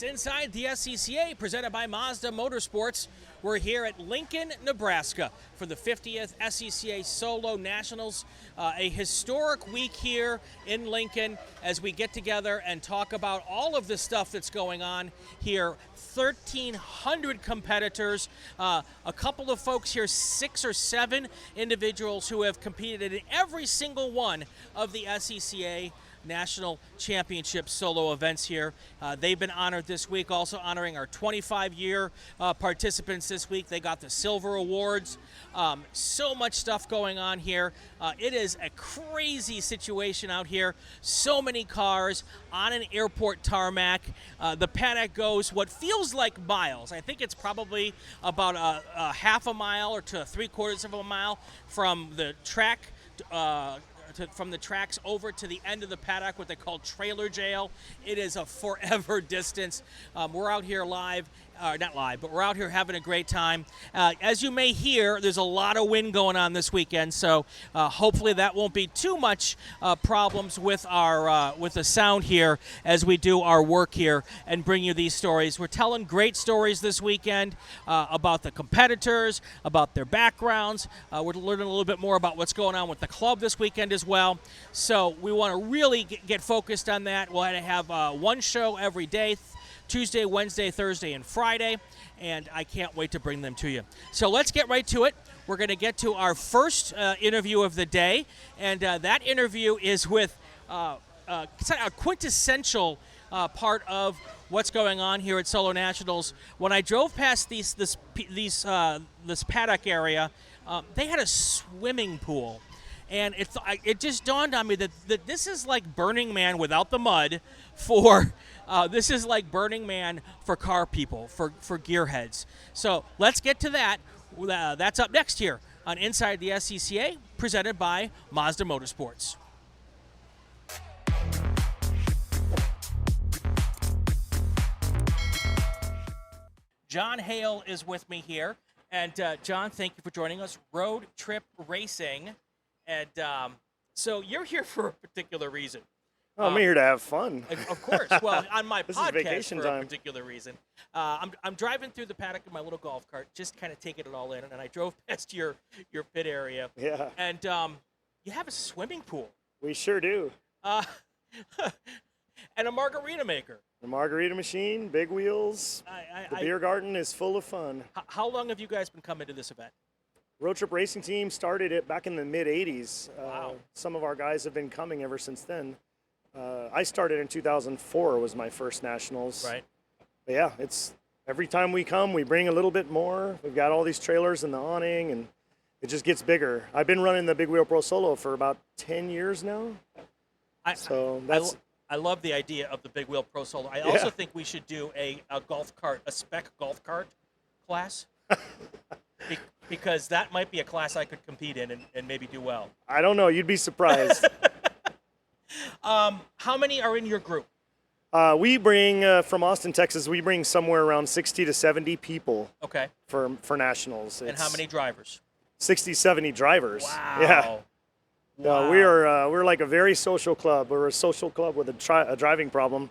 It's Inside the SCCA, presented by Mazda Motorsports. We're here at Lincoln, Nebraska for the 50th SCCA Solo Nationals. A historic week here in Lincoln as we get together and talk about all of the stuff that's going on here. 1,300 competitors, a couple of folks here, 6 or 7 individuals who have competed in every single one of the SCCA National Championship solo events here. They've been honored this week, also honoring our 25-year participants this week. They got the silver awards. So much stuff going on here. It is a crazy situation out here. So many cars on an airport tarmac. The paddock goes what feels like miles. I think it's probably about a half a mile or to 3/4 of a mile from the track from the tracks over to the end of the paddock, what they call trailer jail. It is a forever distance. We're out here live, not live, but we're out here having a great time. As you may hear, there's a lot of wind going on this weekend, so hopefully that won't be too much problems with our with the sound here as we do our work here and bring you these stories. We're telling great stories this weekend about the competitors, about their backgrounds. We're learning a little bit more about what's going on with the club this weekend as well. So we want to really get focused on that. We'll have one show every day, Tuesday, Wednesday, Thursday, and Friday, and I can't wait to bring them to you. So let's get right to it. We're going to get to our first interview of the day, and that interview is with a quintessential part of what's going on here at Solo Nationals. When I drove past this paddock area, they had a swimming pool. And it just dawned on me that this is like Burning Man without the mud this is like Burning Man for car people, for gearheads. So let's get to that. That's up next here on Inside the SCCA, presented by Mazda Motorsports. John Hale is with me here. And John, thank you for joining us. Road Trip Racing. And so you're here for a particular reason. Oh, I'm here to have fun. Of course. Well, on my this podcast is vacation for time. A particular reason. I'm driving through the paddock in my little golf cart, just kind of taking it all in, and I drove past your pit area. Yeah. And you have a swimming pool. We sure do. And a margarita maker. The margarita machine, big wheels. The beer garden is full of fun. How long have you guys been coming to this event? Road Trip Racing Team started it back in the mid-'80s. Wow. Some of our guys have been coming ever since then. I started in 2004 was my first Nationals. Right. But yeah, it's every time we come, we bring a little bit more. We've got all these trailers and the awning, and it just gets bigger. I've been running the Big Wheel Pro Solo for about 10 years now. I love the idea of the Big Wheel Pro Solo. I also think we should do a golf cart, a Spec golf cart class. Because that might be a class I could compete in and maybe do well. I don't know. You'd be surprised. How many are in your group? We bring, from Austin, Texas, we bring somewhere around 60 to 70 people. Okay. For Nationals. And how many drivers? 60, 70 drivers. Wow. Yeah. Wow. We're like a very social club. We're a social club with a driving problem.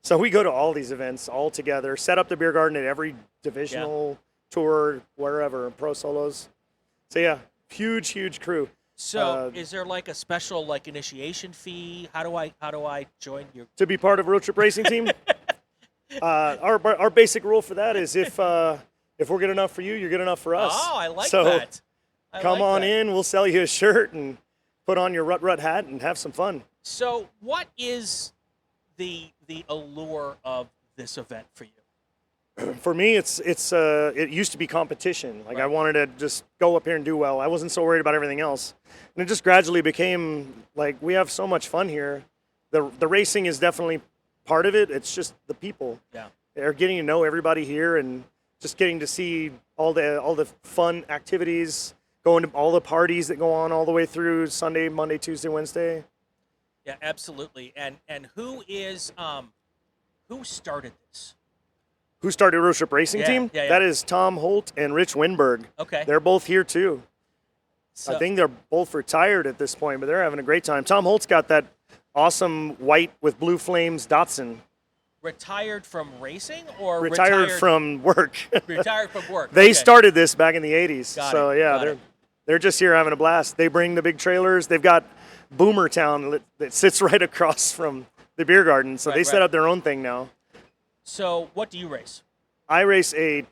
So we go to all these events all together, set up the beer garden at every divisional tour, wherever, pro solos. So yeah, huge crew. So is there like a special like initiation fee? How do I join your to be part of Road Trip Racing Team? Our basic rule for that is if we're good enough for you, you're good enough for us. Oh, I like so that. Come on in, we'll sell you a shirt and put on your rut hat and have some fun. So what is the allure of this event for you? For me, it used to be competition. Like, right. I wanted to just go up here and do well. I wasn't so worried about everything else. And it just gradually became like, we have so much fun here. The racing is definitely part of it. It's just the people. Yeah. They're getting to know everybody here and just getting to see all the fun activities, going to all the parties that go on all the way through Sunday, Monday, Tuesday, Wednesday. Yeah, absolutely. And who started this? Who started Road Trip Racing Team? Yeah. That is Tom Holt and Rich Winberg. Okay. They're both here too. So, I think they're both retired at this point, but they're having a great time. Tom Holt's got that awesome white with blue flames Datsun. retired from racing or Retired from work. retired from work? They Okay. started this back in the 80s. Got so it, yeah, got it. they're just here having a blast. They bring the big trailers. They've got Boomer Town that sits right across from the beer garden. So Right, they set right. up their own thing now. So what do you race? I race a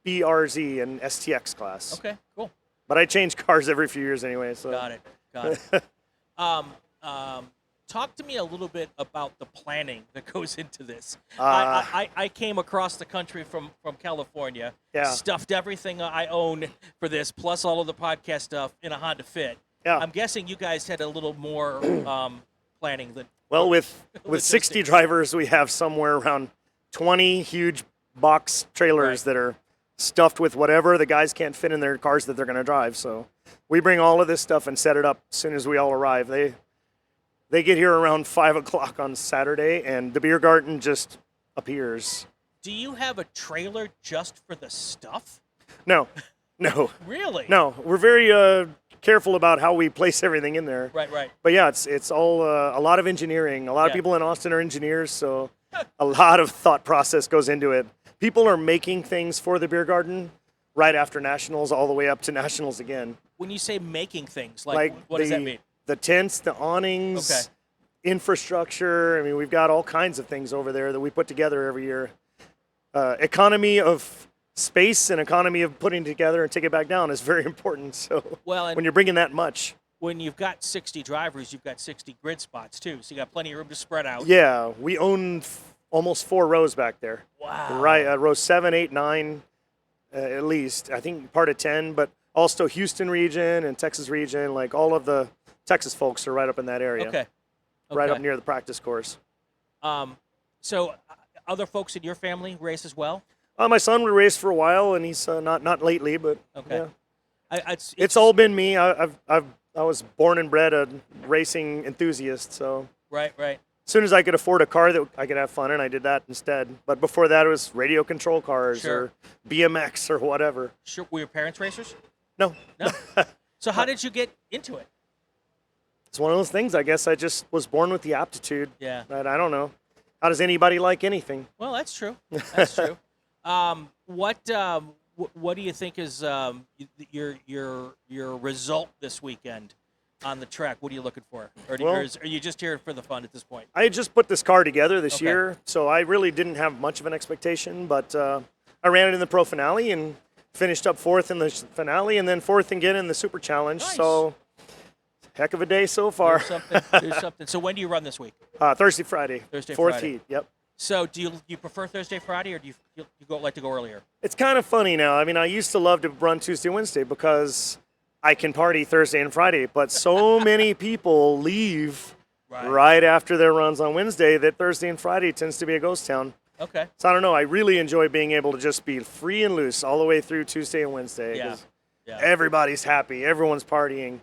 BRZ and STX class. Okay, cool. But I change cars every few years anyway. So Got it. Talk to me a little bit about the planning that goes into this. I came across the country from California, Yeah. stuffed everything I own for this, plus all of the podcast stuff in a Honda Fit. Yeah. I'm guessing you guys had a little more planning than. Well, with Logistics. 60 drivers, we have somewhere around 20 huge box trailers Right. that are stuffed with whatever the guys can't fit in their cars that they're going to drive. So we bring all of this stuff and set it up as soon as we all arrive. They get here around 5 o'clock on Saturday, and the beer garden just appears. Do you have a trailer just for the stuff? No. Really? No, we're very careful about how we place everything in there. Right. But yeah, it's all a lot of engineering. A lot of Yeah. people in Austin are engineers, so a lot of thought process goes into it. People are making things for the beer garden right after nationals, all the way up to nationals again. When you say making things, like what does that mean? The tents, the awnings, Okay. infrastructure. I mean, we've got all kinds of things over there that we put together every year. Economy of space and economy of putting together and take it back down is very important. So Well, and when you're bringing that much. when you've got 60 drivers, you've got 60 grid spots too, so you got plenty of room to spread out. Yeah, we own almost 4 rows back there. Wow. Right, row 7, 8, 9, at least. I think part of 10, but also Houston region and Texas region, like all of the Texas folks are right up in that area. Okay. Right up near the practice course. So other folks in your family race as well? My son would race for a while, and he's not lately, but Okay. yeah. It's all been me. I was born and bred a racing enthusiast, so right. as soon as I could afford a car that I could have fun in, I did that instead. But before that, it was radio control cars Sure. or BMX or whatever. Sure. Were your parents racers? No. No. So how did you get into it? It's one of those things. I guess I just was born with the aptitude. Yeah. But I don't know. How does anybody like anything? Well, that's true. That's true. What do you think is your result this weekend on the track? What are you looking for, or are you just here for the fun at this point? I just put this car together this Okay. year, so I really didn't have much of an expectation, but I ran it in the pro finale and finished up 4th in the finale and then 4th again in the super challenge. Nice. So heck of a day so far. There's something. So when do you run this week? Thursday, Friday. Thursday, 4th Friday. heat, yep. So do you prefer Thursday, Friday, or do you like to go earlier? It's kind of funny now. I mean, I used to love to run Tuesday, Wednesday because I can party Thursday and Friday, but so many people leave right after their runs on Wednesday that Thursday and Friday tends to be a ghost town. Okay. So I don't know. I really enjoy being able to just be free and loose all the way through Tuesday and Wednesday. Yeah. 'Cause Yeah. everybody's happy. Everyone's partying.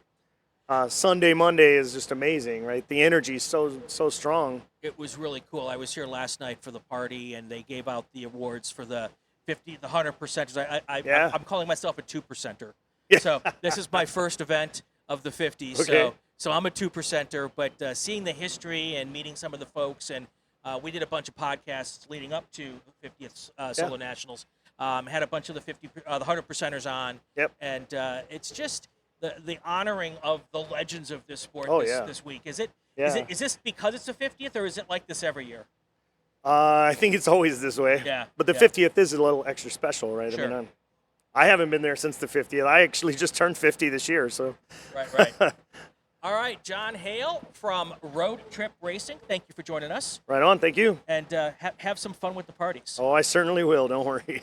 Sunday, Monday is just amazing, right? The energy is so strong. It was really cool. I was here last night for the party, and they gave out the awards for the 100%ers. I'm calling myself a 2%er. Yeah. So this is my first event of the 50s. Okay. So I'm a 2%er, but seeing the history and meeting some of the folks, and we did a bunch of podcasts leading up to the 50th Solo Nationals. Had a bunch of the 100%ers on. Yep. And it's just the honoring of the legends of this sport this week. Is this because it's the 50th, or is it like this every year? I think it's always this way. Yeah. But the 50th is a little extra special, right? Sure. I mean, I haven't been there since the 50th. I actually just turned 50 this year, so. Right. All right, John Hale from Road Trip Racing. Thank you for joining us. Right on. Thank you. And have some fun with the parties. Oh, I certainly will. Don't worry.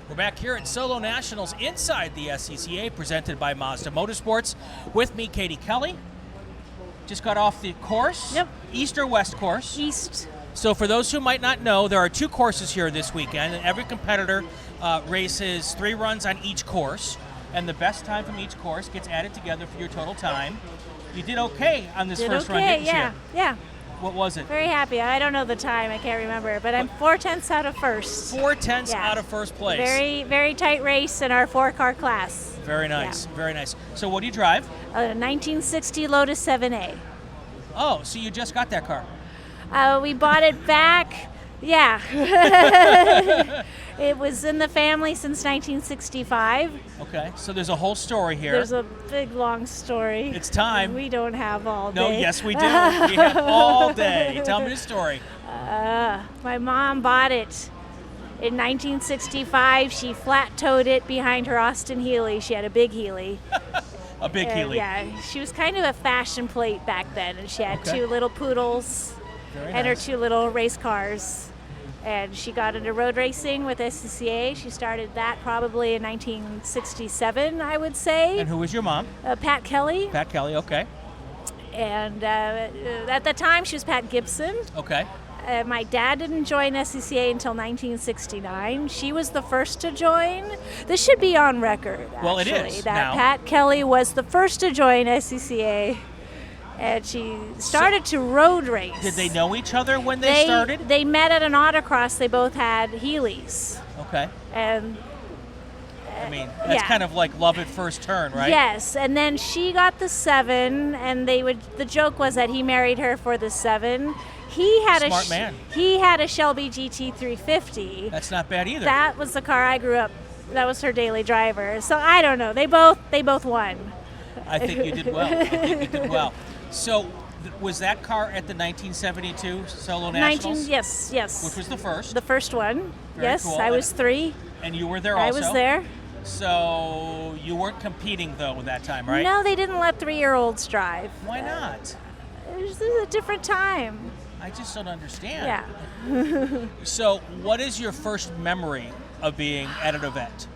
We're back here at Solo Nationals inside the SCCA, presented by Mazda Motorsports. With me, Katie Kelly. Just got off the course. Yep. East or west course? East. So for those who might not know, there are 2 courses here this weekend, and every competitor races 3 runs on each course, and the best time from each course gets added together for your total time. You did okay on this first run, didn't you? Yeah. What was it? Very happy. I don't know the time. I can't remember. But I'm 4/10 out of first. 4/10 out of first place. Very, very tight race in our 4-car class. Very nice. Very nice. So what do you drive? A 1960 Lotus 7A. Oh, so you just got that car. We bought it back. Yeah. It was in the family since 1965. Okay, so there's a whole story here. There's a big, long story. It's time. We don't have all day. No, yes, we do. We have all day. Tell me the story. My mom bought it in 1965. She flat-toed it behind her Austin Healey. She had a big Healey. A big Healey. Yeah, she was kind of a fashion plate back then, and she had 2 little poodles and her 2 little race cars. And she got into road racing with SCCA. She started that probably in 1967, I would say. And who was your mom? Pat Kelly. Pat Kelly, okay. And at the time, she was Pat Gibson. Okay. My dad didn't join SCCA until 1969. She was the first to join. This should be on record, actually. Well, it is that now. Pat Kelly was the first to join SCCA. And she started to road race. Did they know each other when they started? They met at an autocross. They both had Heelys. Okay. And I mean, that's kind of like love at first turn, right? Yes, and then she got the 7, and the joke was that he married her for the 7. He had Smart man. He had a Shelby GT350. That's not bad either. That was the car I grew up. That was her daily driver. So I don't know. They both won. I think you did well. So, was that car at the 1972 Solo Nationals? Yes. Which was the first? The first one. Very yes, cool. I was 3. And you were there also? I was there. So, you weren't competing, though, that time, right? No, they didn't let 3-year-olds drive. Why not? It was a different time. I just don't understand. Yeah. So, what is your first memory of being at an event?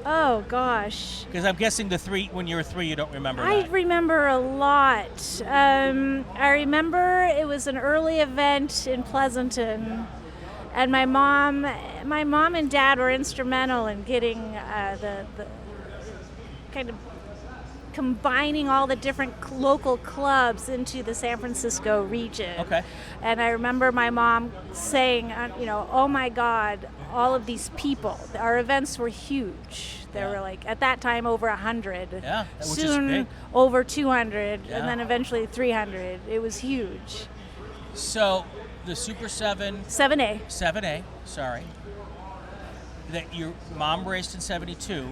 Oh gosh. Because I'm guessing when you were 3, you don't remember I that. remember a lot. I remember it was an early event in Pleasanton, and my mom and dad were instrumental in getting the kind of combining all the different local clubs into the San Francisco region. Okay. And I remember my mom saying, oh my God, all of these people. Our events were huge. There were at that time over 100. Yeah, which Soon is big. over 200, Yeah. and then eventually 300. It was huge. So, the Super 7A. 7A, sorry, that your mom raced in 72,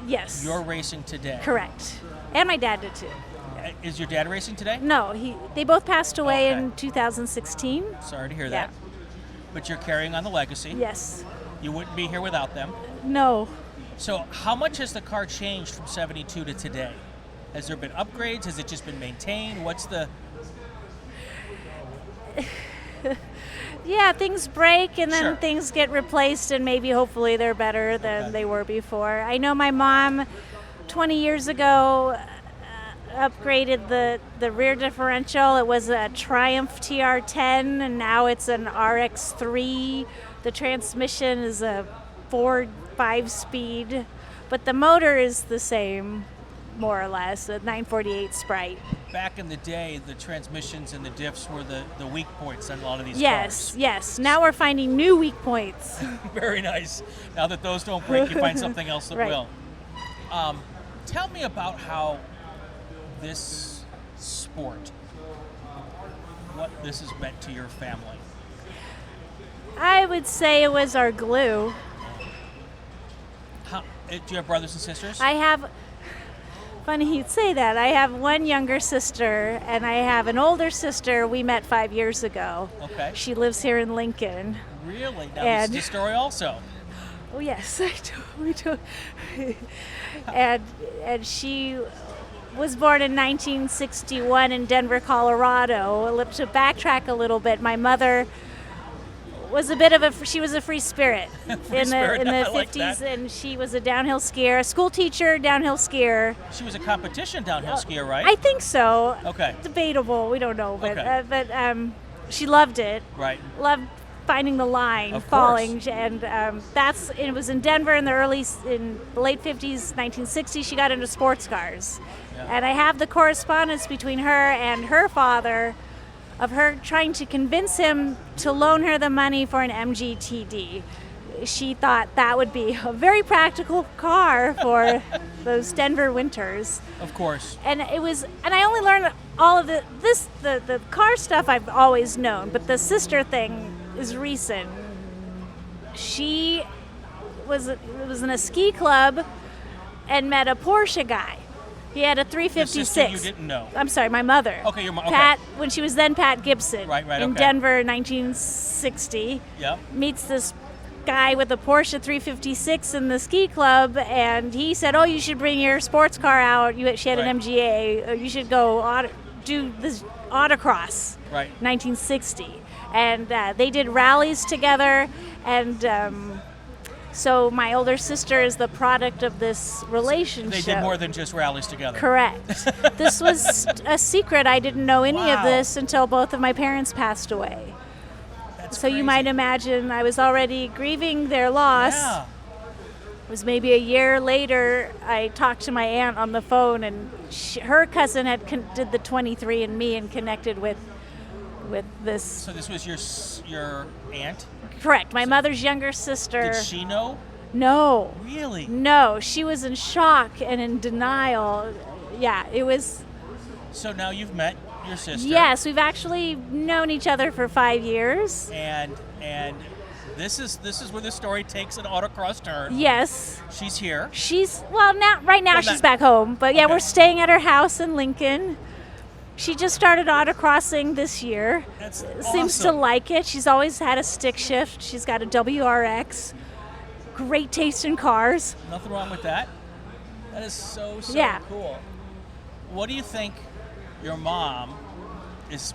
Yes. you're racing today. Correct. And my dad did too. Is your dad racing today? No, they both passed away Okay. in 2016. Sorry to hear Yeah. that. But you're carrying on the legacy. Yes. You wouldn't be here without them. No. So how much has the car changed from 72 to today? Has there been upgrades? Has it just been maintained? What's the... Yeah, things break and then Sure. things get replaced, and maybe hopefully they're better than they were before. I know my mom 20 years ago upgraded the rear differential. It was a Triumph TR10 and now it's an RX3. The transmission is a Ford 5-speed, but the motor is the same, more or less, a 948 Sprite. Back in the day, the transmissions and the diffs were the weak points on a lot of these Yes, cars. yes. Now we're finding new weak points. Very nice. Now that those don't break, you find something else that Right. will. Tell me about how this sport, what this has meant to your family. I would say it was our glue. Do you have brothers and sisters? I have, funny you'd say that, I have one younger sister and I have an older sister we met 5 years ago. Okay. She lives here in Lincoln. Really? Now And- this is the story also. Oh yes, I do. We do. and she was born in 1961 in Denver, Colorado. To backtrack a little bit, my mother was she was a free spirit in spirit, the I like 50s, that. and she was a downhill skier, a school teacher, downhill skier. She was a competition downhill skier, right? I think so. Okay. Debatable, we don't know, but Okay. she loved it. Right. Loved finding the line, Of course. falling, and it was in Denver in the late 50s, 1960s. She got into sports cars, Yeah. And I have the correspondence between her and her father of her trying to convince him to loan her the money for an MGTD. She thought that would be a very practical car for those Denver winters. Of course. And I only learned all of the car stuff I've always known, but the sister thing is recent. She was in a ski club and met a Porsche guy. He had a 356. The sister you didn't know. I'm sorry, my mother. Okay, your mom. Okay. Pat, when she was then Pat Gibson. Right, in okay. Denver, 1960. Yep. Meets this guy with a Porsche 356 in the ski club, and he said, "Oh, you should bring your sports car out." She had Right. an MGA. You should go do this autocross. Right. 1960, and they did rallies together, and so my older sister is the product of this relationship. They did more than just rallies together. Correct. This was a secret. I didn't know any of Wow. this until both of my parents passed away. That's So you crazy. might imagine I was already grieving their loss. Yeah. It was maybe a year later. I talked to my aunt on the phone, and her cousin did the 23andMe and connected with this. So this was your aunt? Correct. My mother's younger sister. Did she know? No. Really? No. She was in shock and in denial. Yeah, it was. So now you've met your sister. Yes, we've actually known each other for 5 years. And this is where the story takes an autocross turn. Yes. She's here. Right now Well, she's back home, but yeah, Okay. we're staying at her house in Lincoln. She just started autocrossing this year. That's Seems to awesome. like it. She's always had a stick shift. She's got a WRX. Great taste in cars. Nothing wrong with that. That is so Yeah. cool. What do you think your mom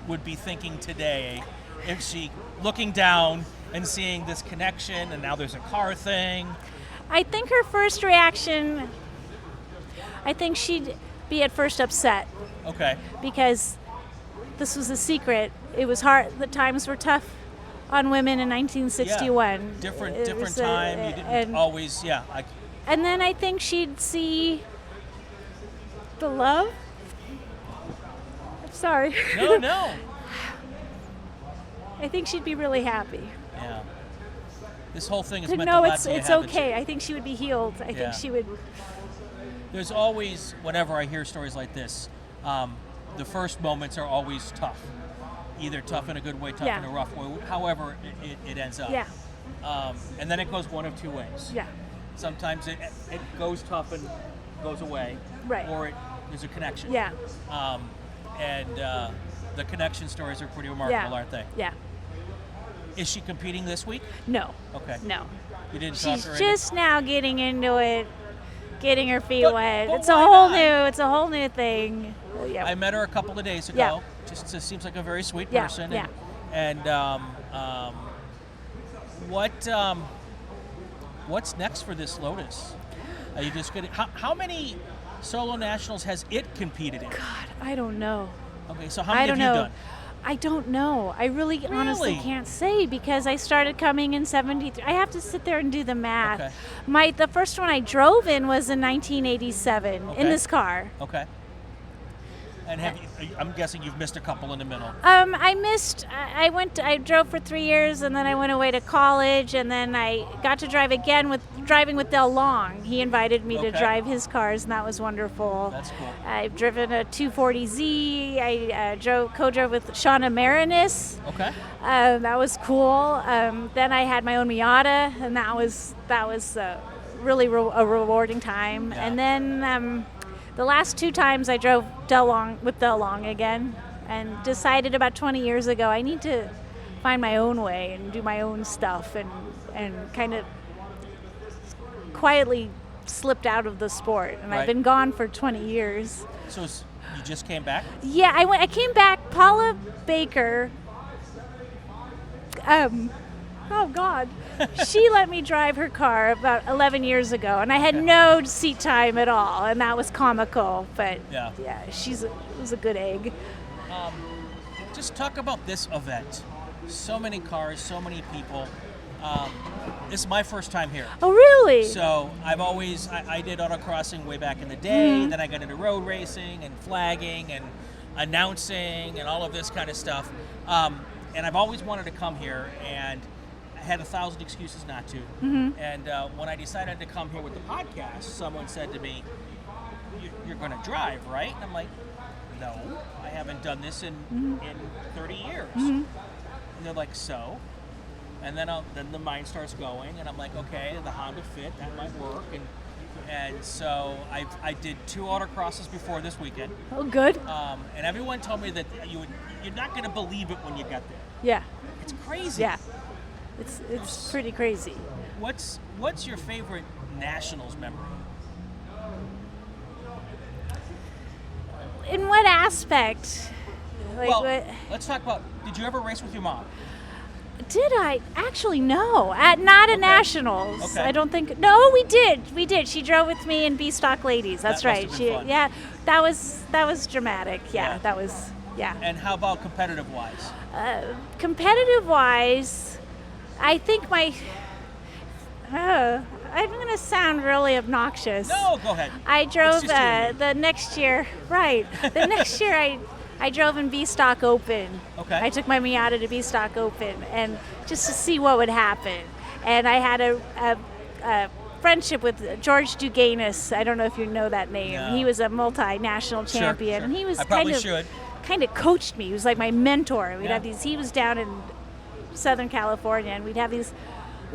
would be thinking today if she looking down and seeing this connection and now there's a car thing? I think her first reaction, I think she'd be at first upset Okay. because this was a secret. It was hard. The times were tough on women in 1961. Different It was time. You didn't always. Yeah. And then I think she'd see the love. I'm sorry. No. I think she'd be really happy Yeah. This whole thing is to meant know to it's have it. okay. I think she would be healed. I Yeah. think she would. There's always, whenever I hear stories like this, the first moments are always tough. Either tough in a good way, tough Yeah. in a rough way. However, it ends up. Yeah. And then it goes one of two ways. Yeah. Sometimes it goes tough and goes away. Right. Or there's a connection. Yeah. And the connection stories are pretty remarkable, Yeah. aren't they? Yeah. Is she competing this week? No. Okay. No. You didn't talk She's her just now getting into it, getting her feet But- wet. but It's a why whole not? It's a whole new thing. Yeah. I met her a couple of days ago. Yeah. Just seems like a very sweet Yeah, person. yeah. And what's next for this Lotus? Are you just gonna? How many Solo Nationals has it competed in? God, I don't know. Okay, so how I many don't have know. you done? I don't know. I really honestly Really? can't say because I started coming in 73. I have to sit there and do the math. Okay. The first one I drove in was in 1987 Okay. in this car. Okay. And I'm guessing you've missed a couple in the middle. I missed. I drove for 3 years, and then I went away to college, and then I got to drive again driving with Del Long. He invited me to Okay. drive his cars, and that was wonderful. That's cool. I've driven a 240Z. I co-drove with Shauna Marinis. Okay. That was cool. Then I had my own Miata, and that was really a rewarding time. Yeah. And then the last 2 times I drove Del Long again, and decided about 20 years ago I need to find my own way and do my own stuff, and kind of quietly slipped out of the sport. And Right. I've been gone for 20 years. So you just came back? Yeah, I came back. Paula Baker. Oh God, she let me drive her car about 11 years ago, and I had no seat time at all, and that was comical. But Yeah. she was a good egg. Just talk about this event. So many cars, so many people. This is my first time here. Oh, really? So I've always, I did autocrossing way back in the day, then I got into road racing and flagging and announcing and all of this kind of stuff. And I've always wanted to come here, and I had 1,000 excuses not to. And when I decided to come here with the podcast, someone said to me, "You're going to drive, right?" And I'm like, "No, I haven't done this in 30 years." And they're like, "So?" And then the mind starts going, and I'm like, "Okay, the Honda Fit, that might work." And so I did 2 autocrosses before this weekend. Oh, good. And everyone told me that you're not going to believe it when you get there. Yeah. It's crazy. Yeah. It's pretty crazy. What's your favorite Nationals memory? In what aspect? Like, Well, what, let's talk about, did you ever race with your mom? did I? Actually, no. Not at Nationals. Okay. I don't think. No, we did. We did. She drove with me in B Stock Ladies. That's That must right. have been fun. Yeah. That was dramatic. Yeah. That was. Yeah. And how about competitive-wise? Competitive-wise, I think my. I'm going to sound really obnoxious. No, go ahead. I drove just you and me. the next year. Right. The next year I drove in B Stock Open. Okay. I took my Miata to B Stock Open, and just to see what would happen. And I had a friendship with George Duganis. I don't know if you know that name. No. He was a multinational champion. Sure. And he was I probably should. kind of coached me. He was like my mentor. We'd Yeah. have these. He was down in Southern California, and we'd have these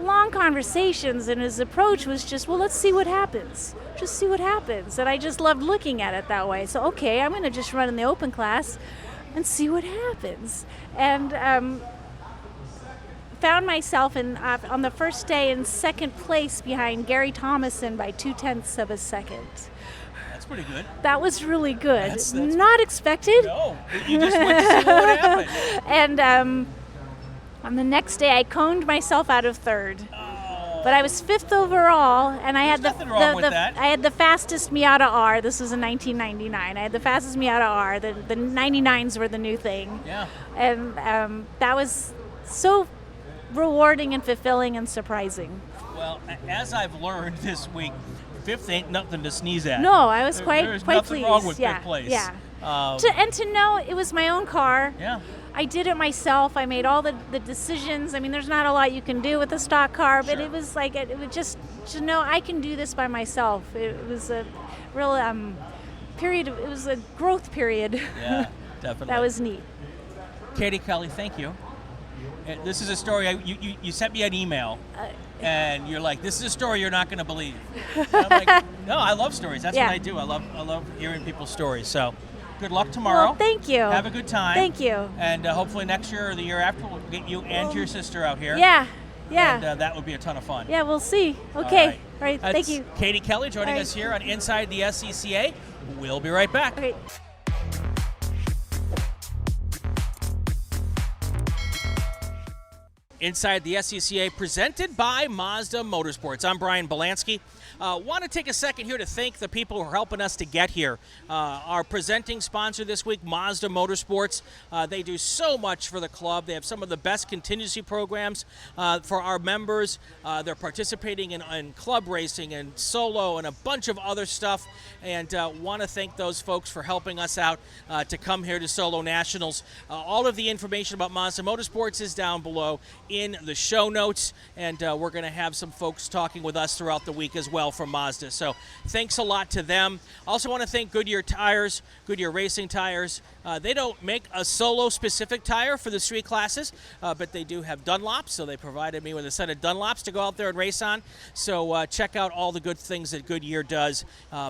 long conversations, and his approach was just, well, let's see what happens. Just see what happens. And I just loved looking at it that way. So, okay, I'm going to just run in the open class and see what happens. And found myself on the first day in second place behind Gary Thomason by 0.2 of a second. That's pretty good. That was really good. That's Not expected. No, you just went to see what happened. And on the next day, I coned myself out of third. But I was 5th overall, and I had nothing wrong with that. I had the fastest Miata R. This was in 1999. I had the fastest Miata R. The 99s were the new thing. Yeah. And that was so rewarding and fulfilling and surprising. Well, as I've learned this week, 5th ain't nothing to sneeze at. No, I was quite There's quite nothing pleased. wrong with yeah, 5th place. Yeah. Um, To know it was my own car. Yeah. I did it myself. I made all the decisions. I mean, there's not a lot you can do with a stock car, but Sure. it was like, it was just to know I can do this by myself. It was a real period. It was a growth period. Yeah, definitely. That was neat. Katie Kelly, thank you. This is a story, you sent me an email, and you're like, this is a story you're not going to believe. And I'm like, no, I love stories. That's Yeah. what I do. I love hearing people's stories. So good luck tomorrow. Well, thank you. Have a good time. Thank you. And hopefully next year or the year after, we'll get you and your sister out here. Yeah. Yeah. And that would be a ton of fun. Yeah, we'll see. Okay. All All right. That's Thank you. Katie Kelly joining All right. us here on Inside the SCCA. We'll be right back. Okay. Inside the SCCA, presented by Mazda Motorsports. I'm Brian Belansky. Want to take a second here to thank the people who are helping us to get here. Our presenting sponsor this week, Mazda Motorsports. They do so much for the club. They have some of the best contingency programs for our members. They're participating in club racing and solo and a bunch of other stuff. And want to thank those folks for helping us out to come here to Solo Nationals. All of the information about Mazda Motorsports is down below in the show notes, and we're going to have some folks talking with us throughout the week as well from Mazda. So thanks a lot to them. Also want to thank Goodyear Tires, Goodyear Racing Tires. They don't make a solo-specific tire for the street classes, but they do have Dunlops, so they provided me with a set of Dunlops to go out there and race on. So check out all the good things that Goodyear does.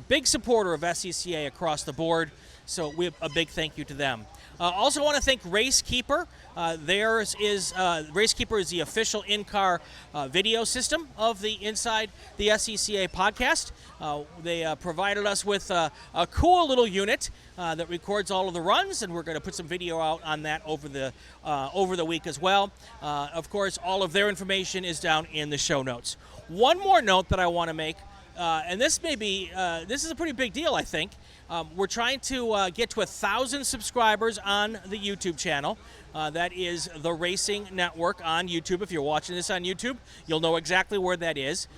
Big supporter of SCCA across the board, so we have a big thank you to them. Also want to thank Racekeeper. Racekeeper is the official in-car video system of the Inside the SCCA podcast. They provided us with a cool little unit that records all of the runs, and we're going to put some video out on that over the week as well. Of course, all of their information is down in the show notes. One more note that I want to make, and this is a pretty big deal, I think. We're trying to get to 1,000 subscribers on the YouTube channel. That is the Racing Network on YouTube. If you're watching this on YouTube, you'll know exactly where that is.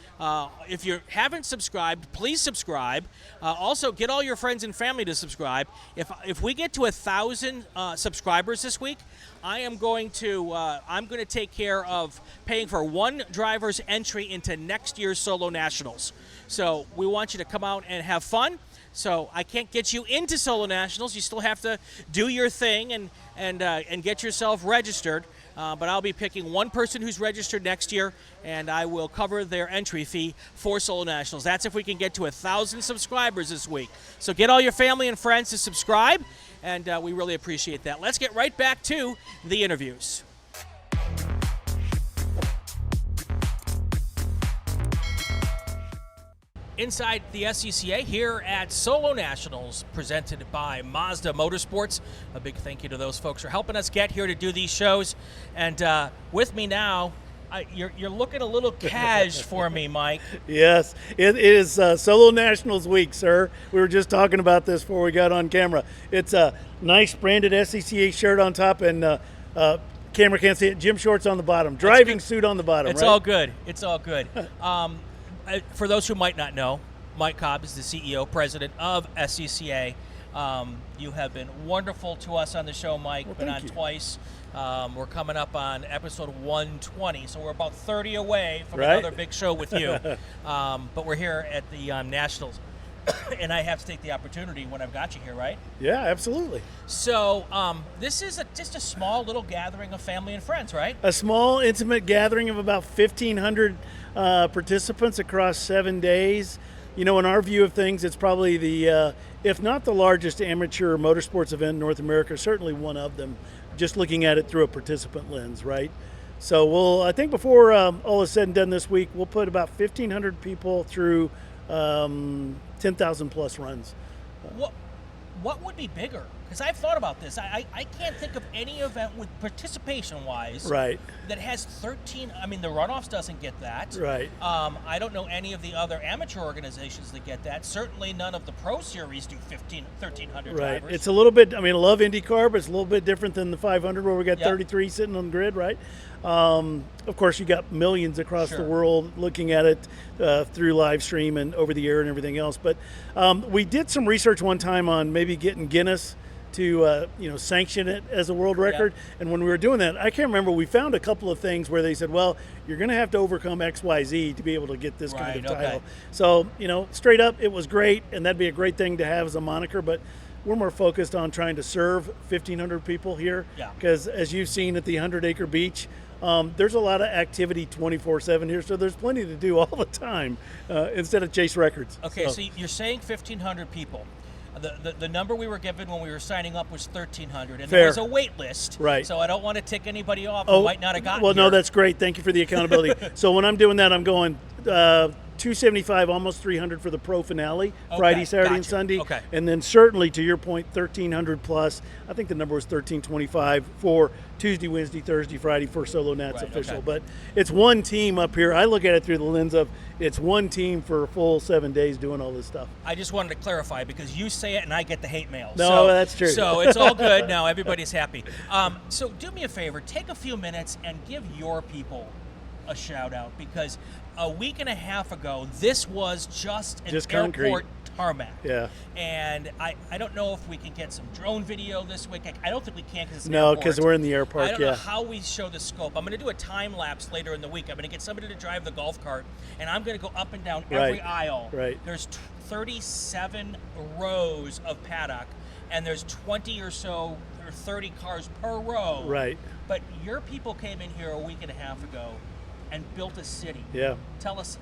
If you haven't subscribed, please subscribe. Also, get all your friends and family to subscribe. If we get to 1,000 subscribers this week, I'm going to take care of paying for one driver's entry into next year's Solo Nationals. So we want you to come out and have fun. So I can't get you into Solo Nationals. You still have to do your thing and get yourself registered. But I'll be picking one person who's registered next year, and I will cover their entry fee for Solo Nationals. That's if we can get to 1,000 subscribers this week. So get all your family and friends to subscribe, and we really appreciate that. Let's get right back to the interviews. Inside the SCCA here at Solo Nationals, presented by Mazda Motorsports. A big thank you to those folks for helping us get here to do these shows. And with me now, you're looking a little cash for me, Mike. Yes, it is Solo Nationals week, sir. We were just talking about this before we got on camera. It's a nice branded SCCA shirt on top, and camera can't see it. Gym shorts on the bottom, driving suit on the bottom. It's right? all good. It's all good. For those who might not know, Mike Cobb is the CEO, president of SCCA. You have been wonderful to us on the show, Mike. Well, been on twice. We're coming up on episode 120, so we're about 30 away from another big show with you. But we're here at the Nationals, and I have to take the opportunity when I've got you here, right? Yeah, absolutely. So this is just a small little gathering of family and friends, right? A small, intimate gathering of about 1,500 participants across 7 days. You know, in our view of things, it's probably the, if not the largest amateur motorsports event in North America, certainly one of them, just looking at it through a participant lens, right? So I think before all is said and done this week, we'll put about 1,500 people through 10,000 plus runs. What would be bigger? Because I've thought about this. I can't think of any event with participation-wise that has 13. I mean, the runoffs doesn't get that. Right. I don't know any of the other amateur organizations that get that. Certainly none of the Pro Series do 1,300 right. drivers. It's a little bit, I mean, I love IndyCar, but it's a little bit different than the 500 where we got 33 sitting on the grid, right? Of course, you got millions across the world looking at it through live stream and over the air and everything else. But we did some research one time on maybe getting Guinness to sanction it as a world record. And when we were doing that, I can't remember, we found a couple of things where they said, well, you're going to have to overcome XYZ to be able to get this kind of title. So, straight up, it was great, and that'd be a great thing to have as a moniker, but we're more focused on trying to serve 1,500 people here. Because as you've seen at the 100-acre beach, there's a lot of activity 24/7 here, so there's plenty to do all the time instead of chase records. Okay, so you're saying 1,500 people. The number we were given when we were signing up was 1,300, and there was a wait list. Right. So I don't want to tick anybody off who might not have gotten Well, here. no, that's great. Thank you for the accountability. So when I'm doing that, I'm going 275, almost 300 for the pro finale, Friday, Saturday, and Sunday. And then certainly, to your point, 1,300 plus. I think the number was 1,325 for Tuesday, Wednesday, Thursday, Friday for Solo Nats official. But it's one team up here. I look at it through the lens of it's one team for a full 7 days doing all this stuff. I just wanted to clarify because you say it and I get the hate mail. No, that's true. So it's all good now. Everybody's happy. So do me a favor. Take a few minutes and give your people a shout out, because a week and a half ago, this was just an airport tarmac. And I don't know if we can get some drone video this week. I don't think we can because it's an airport. No, because we're in the airport. I don't know how we show the scope. I'm going to do a time lapse later in the week. I'm going to get somebody to drive the golf cart, and I'm going to go up and down every aisle. There's 37 rows of paddock, and there's 20 or so or 30 cars per row. But your people came in here a week and a half ago and built a city. Tell us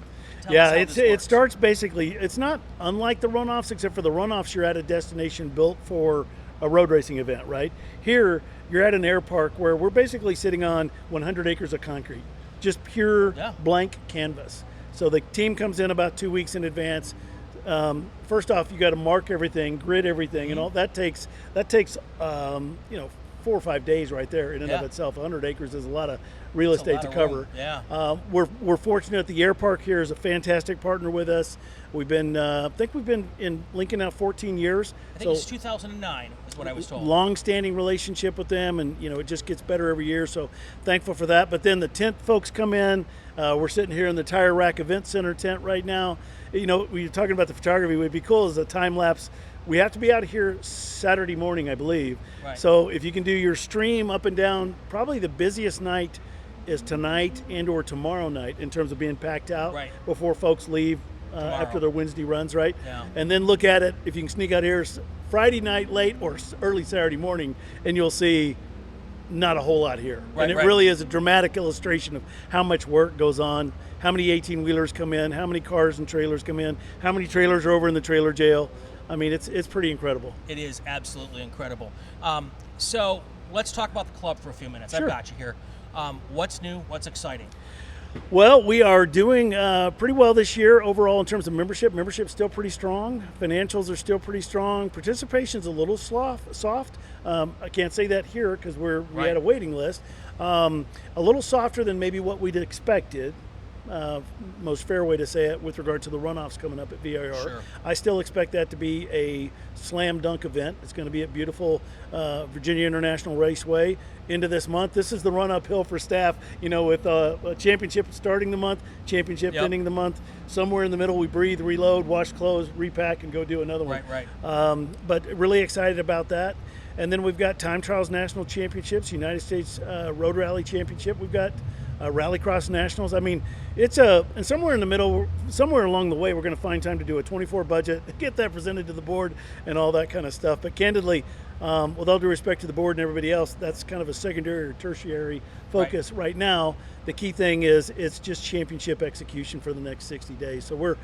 how this works. It starts basically, it's not unlike the runoffs, except for the runoffs, you're at a destination built for a road racing event, right? Here, you're at an air park where we're basically sitting on 100 acres of concrete, just pure blank canvas. So the team comes in about 2 weeks in advance. First off, you got to mark everything, grid everything, and all that takes 4 4 or 5 days right there in and of itself. 100 acres is a lot of real estate to cover. Yeah. We're fortunate. The air park here is a fantastic partner with us. We've been, I think we've been in Lincoln now 14 years. I think it's 2009 is what I was told. Long-standing relationship with them, and it just gets better every year. So thankful for that. But then the tent folks come in. We're sitting here in the Tire Rack Event Center tent right now. We were talking about the photography. It would be cool as a time lapse. We have to be out of here Saturday morning, I believe. Right. So if you can do your stream up and down, probably the busiest night is tonight and or tomorrow night in terms of being packed out before folks leave after their Wednesday runs, right? Yeah. And then look at it, if you can sneak out here Friday night late or early Saturday morning, and you'll see not a whole lot here. And it really is a dramatic illustration of how much work goes on, how many 18-wheelers come in, how many cars and trailers come in, how many trailers are over in the trailer jail. I mean, it's pretty incredible. It is absolutely incredible. So let's talk about the club for a few minutes. Sure. I've got you here. What's new? What's exciting? Well, we are doing pretty well this year overall in terms of membership. Membership's still pretty strong. Financials are still pretty strong. Participation's a little soft. I can't say that here because we had a waiting list. A little softer than maybe what we'd expected. Most fair way to say it with regard to the runoffs coming up at VIR. Sure. I still expect that to be a slam dunk event. It's going to be at beautiful Virginia International Raceway into this month. This is the run uphill for staff, with a championship starting the month, championship ending the month. Somewhere in the middle, we breathe, reload, wash clothes, repack, and go do another one. Right. But really excited about that. And then we've got Time Trials National Championships, United States Road Rally Championship. We've got Rallycross Nationals. I mean, and somewhere in the middle, somewhere along the way, we're going to find time to do a 24 budget, get that presented to the board and all that kind of stuff. But candidly, with all due respect to the board and everybody else, that's kind of a secondary or tertiary focus right now. The key thing is it's just championship execution for the next 60 days. So we're,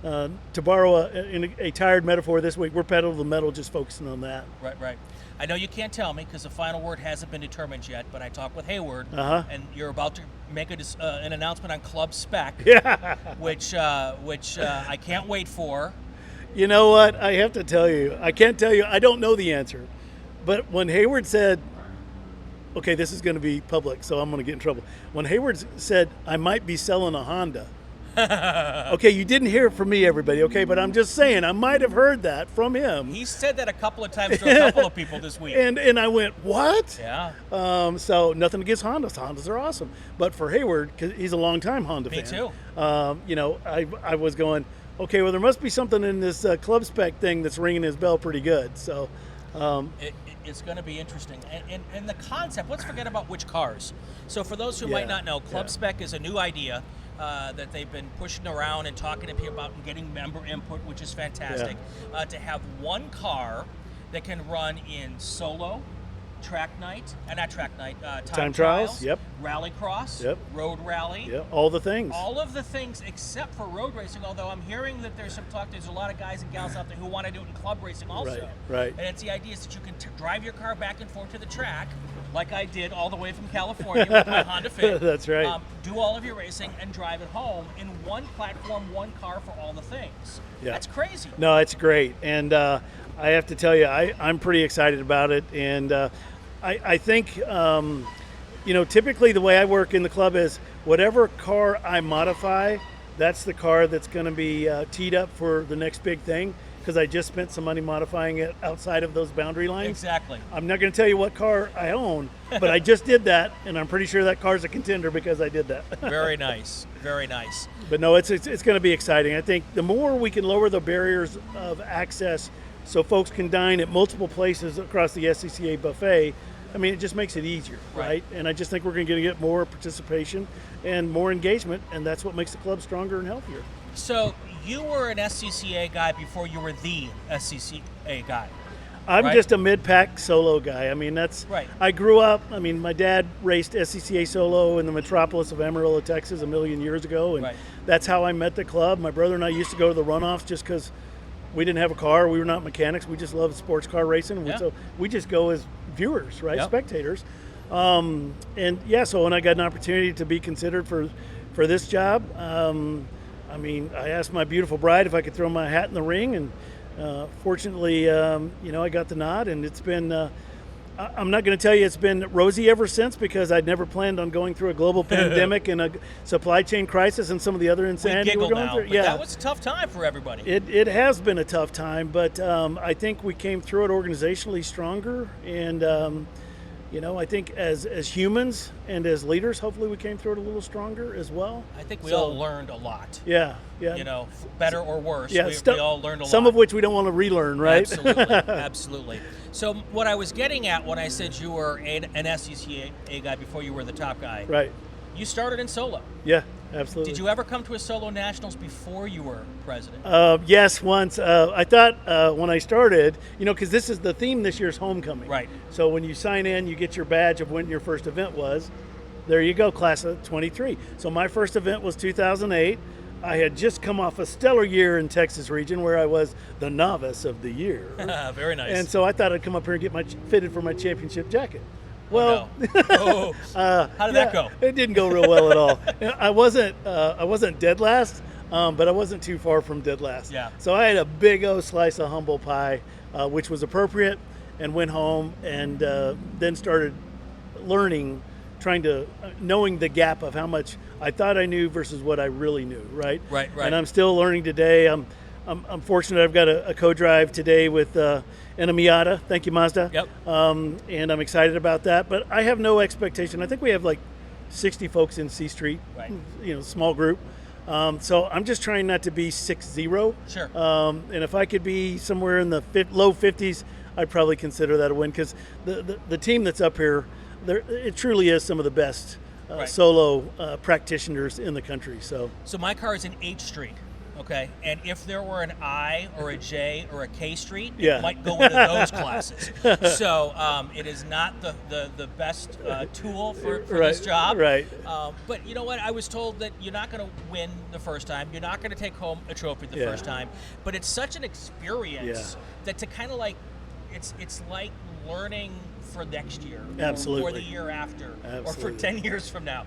to borrow a tired metaphor this week, we're pedal to the metal just focusing on that. Right. I know you can't tell me because the final word hasn't been determined yet, but I talked with Hayward, and you're about to make an announcement on Club Spec, which I can't wait for. You know what? I have to tell you, I can't tell you, I don't know the answer. But when Hayward said, okay, this is going to be public, so I'm going to get in trouble. When Hayward said, I might be selling a Honda, okay, you didn't hear it from me, everybody, okay? But I'm just saying, I might have heard that from him. He said that a couple of times to a couple of people this week. And I went, what? Yeah. So nothing against Hondas. Hondas are awesome. But for Hayward, because he's a longtime Honda fan. Me too. I was going, okay, well, there must be something in this Club Spec thing that's ringing his bell pretty good. So it's going to be interesting. And the concept, let's forget about which cars. So for those who might not know, Club Spec is a new idea that they've been pushing around and talking to people about and getting member input, which is fantastic. To have one car that can run in solo, time trials, rallycross, road rally, all the things. All of the things except for road racing, although I'm hearing that there's a lot of guys and gals out there who want to do it in club racing also. Right. And it's the idea is that you can drive your car back and forth to the track, like I did all the way from California with my Honda Fit. That's right. Do all of your racing and drive it home in one platform, one car for all the things. Yeah. That's crazy. No, it's great. And I have to tell you, I'm pretty excited about it. And I think, typically the way I work in the club is whatever car I modify, that's the car that's going to be teed up for the next big thing, because I just spent some money modifying it outside of those boundary lines. Exactly. I'm not going to tell you what car I own, but I just did that, and I'm pretty sure that car's a contender because I did that. Very nice. Very nice. But no, it's going to be exciting. I think the more we can lower the barriers of access so folks can dine at multiple places across the SCCA buffet, I mean, it just makes it easier, right? And I just think we're going to get more participation and more engagement, and that's what makes the club stronger and healthier. So you were an SCCA guy before you were the SCCA guy. I'm just a mid-pack solo guy. I mean, that's I grew up. I mean, my dad raced SCCA Solo in the metropolis of Amarillo, Texas, a million years ago, and that's how I met the club. My brother and I used to go to the runoffs just because we didn't have a car. We were not mechanics. We just loved sports car racing. So we just go as viewers, spectators. So when I got an opportunity to be considered for this job, I mean, I asked my beautiful bride if I could throw my hat in the ring, and fortunately, I got the nod, and it's been I'm not going to tell you it's been rosy ever since, because I'd never planned on going through a global pandemic and a supply chain crisis and some of the other insanity we're going through. But that was a tough time for everybody. It has been a tough time, but I think we came through it organizationally stronger, and I think as humans and as leaders, hopefully we came through it a little stronger as well. I think we all learned a lot. Yeah. Better or worse, yeah, we all learned a lot. Some of which we don't want to relearn, right? Absolutely. So what I was getting at when I said you were an SCCA guy before you were the top guy, right? You started in solo. Yeah, absolutely. Did you ever come to a Solo Nationals before you were president? Yes, once. I thought when I started, because this is the theme this year's homecoming. Right. So when you sign in, you get your badge of when your first event was. There you go, class of 23. So my first event was 2008. I had just come off a stellar year in Texas region where I was the novice of the year. Very nice. And so I thought I'd come up here and get fitted for my championship jacket. Well, how did that go? It didn't go real well at all. I wasn't dead last, but I wasn't too far from dead last. Yeah. So I had a big old slice of humble pie, which was appropriate, and went home and then started learning, knowing the gap of how much I thought I knew versus what I really knew. Right. And I'm still learning today. I'm fortunate. I've got a co-drive today with and a Miata. Thank you, Mazda. Yep. And I'm excited about that. But I have no expectation. I think we have like 60 folks in C Street. Right. Small group. So I'm just trying not to be 6-0. Sure. And if I could be somewhere in the low 50s, I'd probably consider that a win, because the team that's up here, it truly is some of the best solo practitioners in the country. So my car is in H Street. Okay, and if there were an I or a J or a K Street, it might go into those classes. So it is not the best tool for this job. Right. But you know what? I was told that you're not going to win the first time. You're not going to take home a trophy the first time. But it's such an experience that to kind of like, it's like learning for next year, or the year after, or for 10 years from now.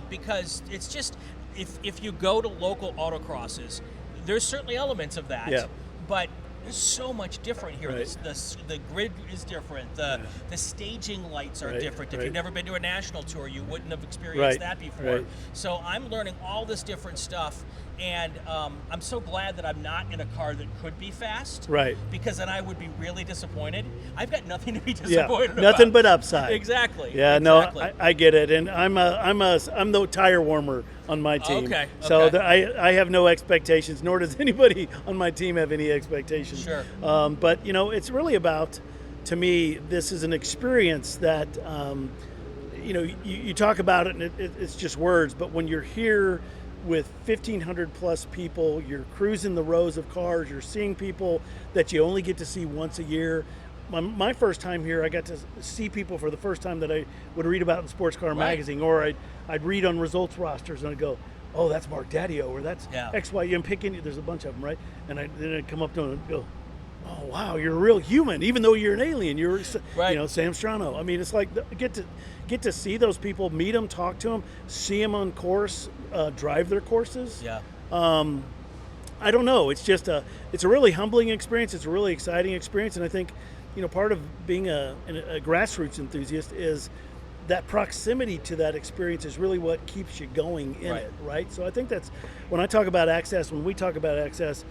Because it's just, if you go to local autocrosses, there's certainly elements of that, but there's so much different here. The grid is different. The staging lights are different. If you've never been to a national tour, you wouldn't have experienced that before. So I'm learning all this different stuff, and I'm so glad that I'm not in a car that could be fast. Because then I would be really disappointed. I've got nothing to be disappointed about. Nothing but upside. Exactly. Yeah. Exactly. No, I get it, and I'm the tire warmer on my team. Okay. So I have no expectations, nor does anybody on my team have any expectations. Sure. But it's really about, to me, this is an experience that you talk about it and it's just words, but when you're here with 1,500 plus people, you're cruising the rows of cars, you're seeing people that you only get to see once a year. My first time here, I got to see people for the first time that I would read about in Sports Car Magazine, or I'd read on results rosters and I'd go, oh, that's Mark Daddio, or that's XY. I'm picking, there's a bunch of them, right? And then I'd come up to them and go, oh, wow, you're a real human, even though you're an alien. You're, Sam Strano. I mean, it's like, get to see those people, meet them, talk to them, see them on course, drive their courses. I don't know. It's just it's a really humbling experience. It's a really exciting experience. And I think, part of being a grassroots enthusiast is that proximity to that experience is really what keeps you going in it, right? So I think that's, when I talk about access, when we talk about access,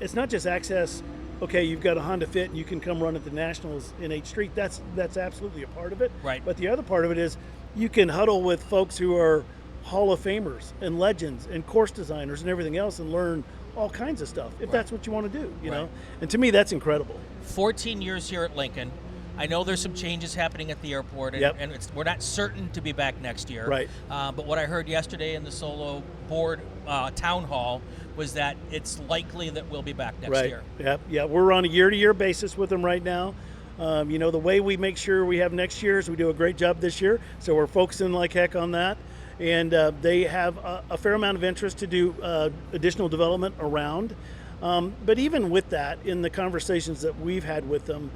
it's not just access, okay, you've got a Honda Fit and you can come run at the Nationals in H Street. That's absolutely a part of it. But the other part of it is you can huddle with folks who are Hall of Famers and legends and course designers and everything else and learn all kinds of stuff, if that's what you want to do, you know? And to me, that's incredible. 14 years here at Lincoln. I know there's some changes happening at the airport, and we're not certain to be back next year. But what I heard yesterday in the Solo board town hall was that it's likely that we'll be back next year. Yeah, we're on a year-to-year basis with them right now. The way we make sure we have next year is we do a great job this year, so we're focusing like heck on that. And they have a fair amount of interest to do additional development around. But even with that, in the conversations that we've had with them,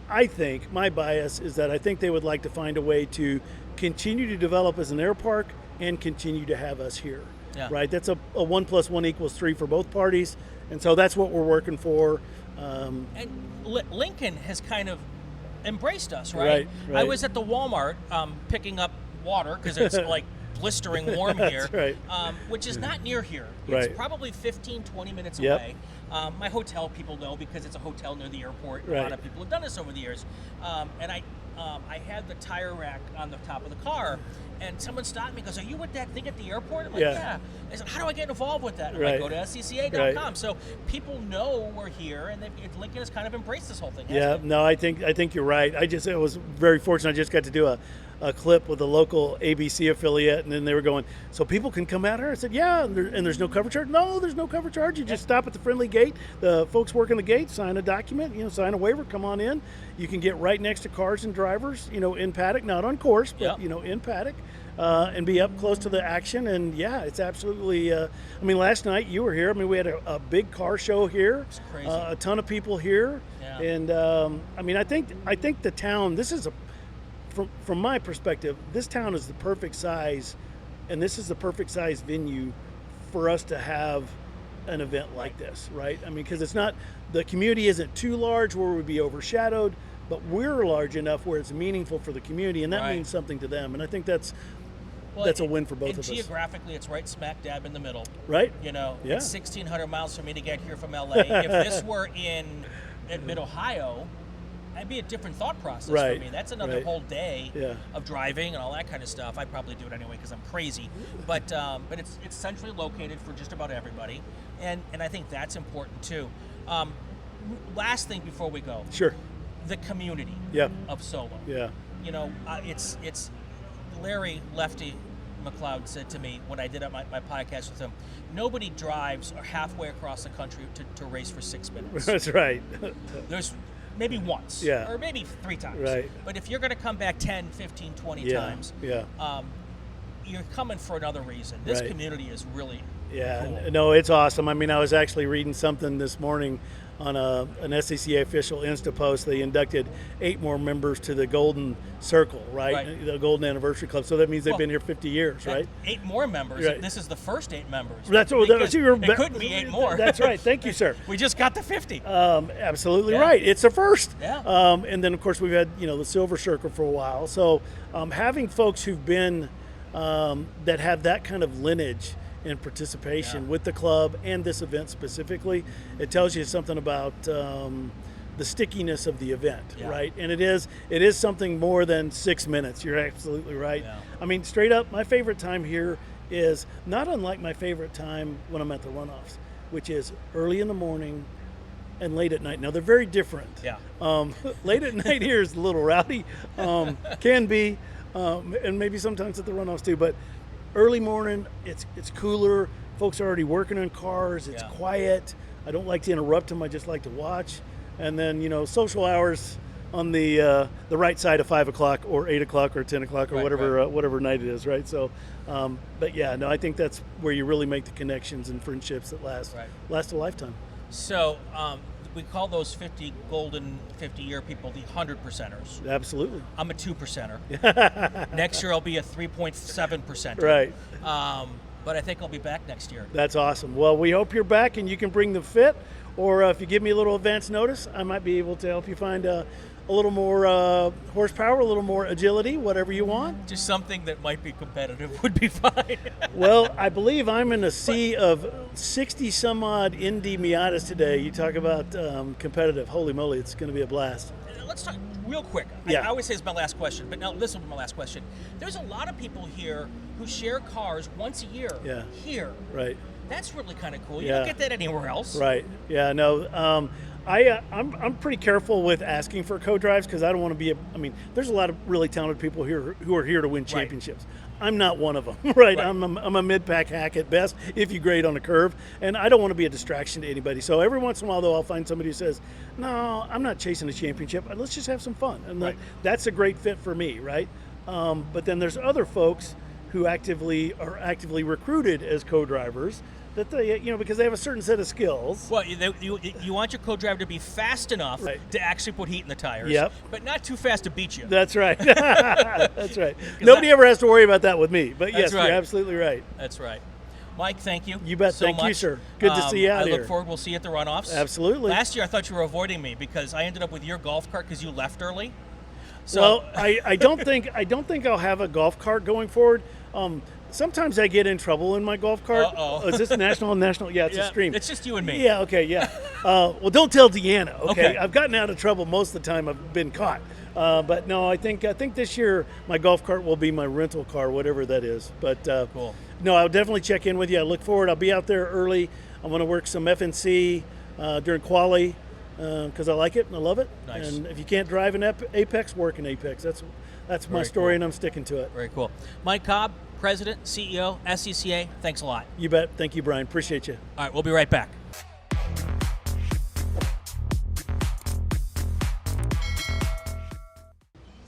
I think, my bias is that I think they would like to find a way to continue to develop as an air park and continue to have us here. Right? That's a 1 + 1 = 3 for both parties. And so that's what we're working for. And Lincoln has kind of embraced us, right? Right. I was at the Walmart picking up water because it's like blistering warm here, right. Which is not near here. Right. It's probably 15, 20 minutes Yep. away. My hotel people know because it's a hotel near the airport. Right. A lot of people have done this over the years. And I had the tire rack on the top of the car, and someone stopped me and goes, "Are you with that thing at the airport?" I'm like, "Yeah." I said, "How do I get involved with that?" I'm like, Right. "Go to SCCA.com. Right. So people know we're here, and Lincoln has kind of embraced this whole thing. Yeah, hasn't it? no, I think you're right. I was very fortunate. I just got to do a clip with a local ABC affiliate, and then they were going, "So people can come out here?" I said, "Yeah," and there's no cover charge. No, there's no cover charge. You just stop at the friendly gate. The folks working the gate sign a document, sign a waiver, come on in. You can get right next to cars and drivers, in paddock, not on course, but Yep. in paddock. And be up close to the action. And yeah, it's absolutely, last night you were here. We had a big car show here, It's crazy. a ton of people here. Yeah. And I think the town, this is from my perspective, this town is the perfect size, and this is the perfect size venue for us to have an event like this, right? Because it's not, the community isn't too large where we'd be overshadowed, but we're large enough where it's meaningful for the community, and that Right. means something to them. And I think that's Well, a win for both and of us. geographically, it's right smack dab in the middle. Right? Yeah. It's 1,600 miles for me to get here from LA. If this were in mid-Ohio, that'd be a different thought process Right. for me. That's another Right. whole day Yeah. of driving and all that kind of stuff. I'd probably do it anyway because I'm crazy. But it's centrally located for just about everybody, and I think that's important too. Last thing before we go, Sure. the community Yeah. of solo. Yeah. It's Larry Lefty McLeod said to me when I did my podcast with him, nobody drives halfway across the country to race for 6 minutes. That's right. There's maybe once Yeah. or maybe 3 times. Right. But if you're going to come back 10, 15, 20 Yeah. times, Yeah. you're coming for another reason. This Right. community is really Yeah, cool. no, it's awesome. I was actually reading something this morning on an SCCA official Insta post. They inducted 8 more members to the Golden Circle, right? Right. The Golden Anniversary Club. So that means they've Well, been here 50 years, right? 8 more members. Right. This is the first 8 members. That's what Because you were. it couldn't be 8 more. That's right. Thank you, sir. We just got to 50. Absolutely Yeah. right. It's a first. Yeah. And then of course we've had the Silver Circle for a while. So having folks who've been that have that kind of lineage and participation Yeah. with the club and this event specifically, it tells you something about the stickiness of the event, Yeah. right? And it is something more than 6 minutes. You're absolutely right. Yeah. Straight up, my favorite time here is not unlike my favorite time when I'm at the runoffs, which is early in the morning and late at night. Now they're very different. Yeah. Late at night here is a little rowdy, can be, and maybe sometimes at the runoffs too. But early morning, it's cooler. Folks are already working on cars. It's Yeah. quiet. I don't like to interrupt them. I just like to watch. And then social hours on the right side of 5 o'clock or 8 o'clock or 10 o'clock or Right, whatever right. whatever night it is, right? So, but yeah, no, I think that's where you really make the connections and friendships that last a lifetime. So we call those 50 golden 50-year people the 100%ers. Absolutely. I'm a 2%er. Next year I'll be a 3.7%er. Right. But I think I'll be back next year. That's awesome. Well, we hope you're back and you can bring the fit, or if you give me a little advance notice, I might be able to help you find a little more horsepower, a little more agility, whatever you want. Just something that might be competitive would be fine. Well, I believe I'm in a sea of 60 some odd Indy Miatas today. You talk about competitive. Holy moly, it's going to be a blast. Let's talk real quick. Yeah. I always say it's my last question, but now this will be my last question. There's a lot of people here who share cars once a year. Yeah. Here. Right. That's really kind of cool. You Yeah. don't get that anywhere else. Right. Yeah. No. I'm pretty careful with asking for co-drives because I don't want to be there's a lot of really talented people here who are here to win championships. I'm not one of them, right? Right. I'm a mid-pack hack at best if you grade on a curve, and I don't want to be a distraction to anybody. So every once in a while, though, I'll find somebody who says, no, I'm not chasing a championship. Let's just have some fun. And Right. that's a great fit for me, right? But then there's other folks who are actively recruited as co-drivers that they, because they have a certain set of skills. Well, you want your co-driver to be fast enough Right. to actually put heat in the tires, Yep. but not too fast to beat you. That's right. That's right. Nobody ever has to worry about that with me. But yes, That's right. you're absolutely right. That's right. Mike, thank you. You bet. So Thank you, much. sir. Good to see you out I here. look forward. We'll see you at the runoffs. Absolutely. Last year, I thought you were avoiding me because I ended up with your golf cart because you left early. So, well, I don't think I'll have a golf cart going forward. Sometimes I get in trouble in my golf cart. Uh-oh. Is this national? Yeah, it's a stream. It's just you and me. Yeah, okay, yeah. Well, don't tell Deanna, okay? Okay. I've gotten out of trouble most of the time I've been caught. But no, I think this year my golf cart will be my rental car, whatever that is. But Cool. No, I'll definitely check in with you. I look forward. I'll be out there early. I'm going to work some FNC during quali because I like it and I love it. Nice. And if you can't drive in Apex, work in Apex. That's my Very story, cool. and I'm sticking to it. Very cool. Mike Cobb, President, CEO, SCCA, thanks a lot. You bet. Thank you, Brian. Appreciate you. All right, we'll be right back.